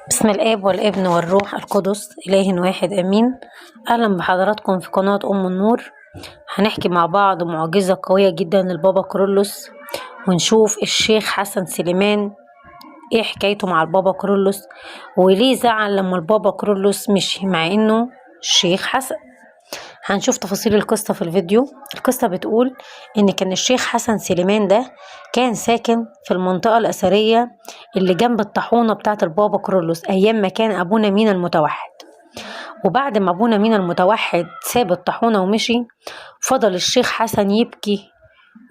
بسم الآب والابن والروح القدس إله واحد آمين. أهلا بحضراتكم في قناة أم النور. هنحكي مع بعض معجزة قوية جدا للبابا كيرلس، ونشوف الشيخ حسن سليمان ايه حكايته مع البابا كيرلس، وليه زعل لما البابا كيرلس مشي مع انه الشيخ حسن. هنشوف تفاصيل القصة في الفيديو. القصة بتقول ان كان الشيخ حسن سليمان ده كان ساكن في المنطقة الأثرية اللي جنب الطاحونة بتاعة البابا كيرلس ايام ما كان ابونا مينا المتوحد. وبعد ما ابونا مينا المتوحد ساب الطاحونة ومشي، فضل الشيخ حسن يبكي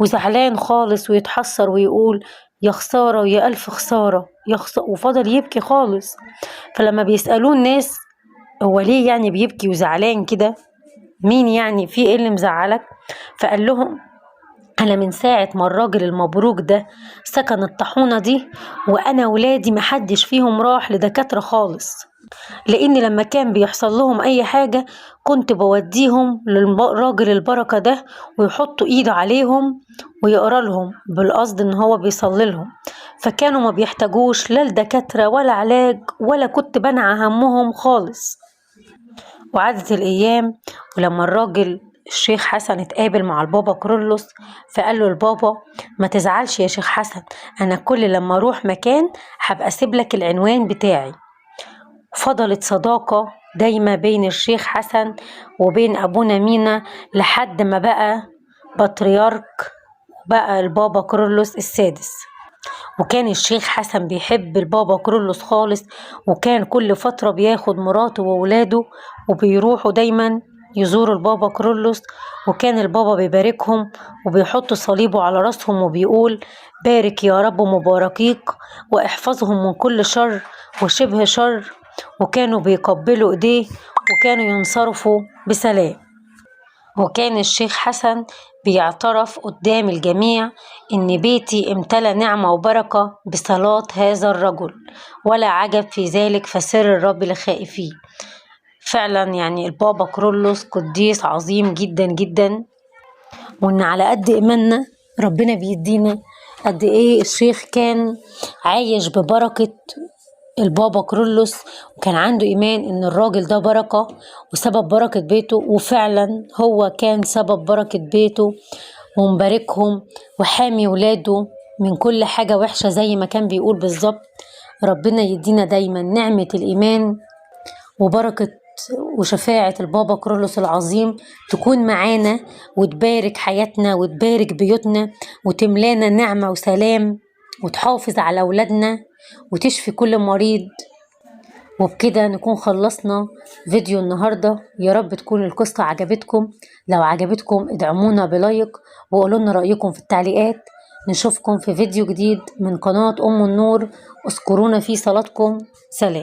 وزعلان خالص ويتحسر ويقول يا خسارة يا ألف خسارة يا خسارة، وفضل يبكي خالص. فلما بيسألوه الناس هو ليه يعني بيبكي وزعلان كده، مين يعني في ايه اللي مزعلك، فقال لهم انا من ساعة ما الراجل المبروك ده سكن الطاحونة دي وانا ولادي محدش فيهم راح لدكاترة خالص، لان لما كان بيحصل لهم اي حاجة كنت بوديهم للراجل البركة ده ويحطوا ايده عليهم ويقرا لهم بالقصد ان هو بيصلي لهم، فكانوا ما بيحتاجوش لا لدكاترة ولا علاج ولا كنت بنعى همهم خالص. وعدت الايام، ولما الراجل الشيخ حسن اتقابل مع البابا كيرلس فقال له البابا ما تزعلش يا شيخ حسن، انا كل لما اروح مكان هبقى اسيب لك العنوان بتاعي. فضلت صداقة دايما بين الشيخ حسن وبين ابونا مينا لحد ما بقى بطريرك، بقى البابا كيرلس السادس. وكان الشيخ حسن بيحب البابا كيرلس خالص، وكان كل فترة بياخد مراته وولاده وبيروحوا دايما يزوروا البابا كيرلس، وكان البابا بيباركهم وبيحط صليبه على راسهم وبيقول بارك يا رب مباركيك واحفظهم من كل شر وشبه شر، وكانوا بيقبلوا ايديه وكانوا ينصرفوا بسلام. وكان الشيخ حسن بيعترف قدام الجميع إن بيتي امتلأ نعمة وبركة بصلاة هذا الرجل، ولا عجب في ذلك فسر الرب لخائفيه. فعلا يعني البابا كيرلس قديس عظيم جدا جدا، وإن على قد إيماننا ربنا بيدينا قد إيه الشيخ كان عايش ببركة البابا كيرلس، وكان عنده إيمان إن الراجل ده بركة وسبب بركة بيته، وفعلا هو كان سبب بركة بيته ومباركهم وحامي ولاده من كل حاجة وحشة زي ما كان بيقول بالظبط. ربنا يدينا دايما نعمة الإيمان وبركة وشفاعة البابا كيرلس العظيم تكون معانا وتبارك حياتنا وتبارك بيوتنا وتملانا نعمة وسلام وتحافظ على أولادنا وتشفي كل مريض. وبكده نكون خلصنا فيديو النهاردة. يا رب تكون القصة عجبتكم. لو عجبتكم ادعمونا بلايك وقولوا لنا رأيكم في التعليقات. نشوفكم في فيديو جديد من قناة أم النور. اذكرونا في صلاتكم. سلام.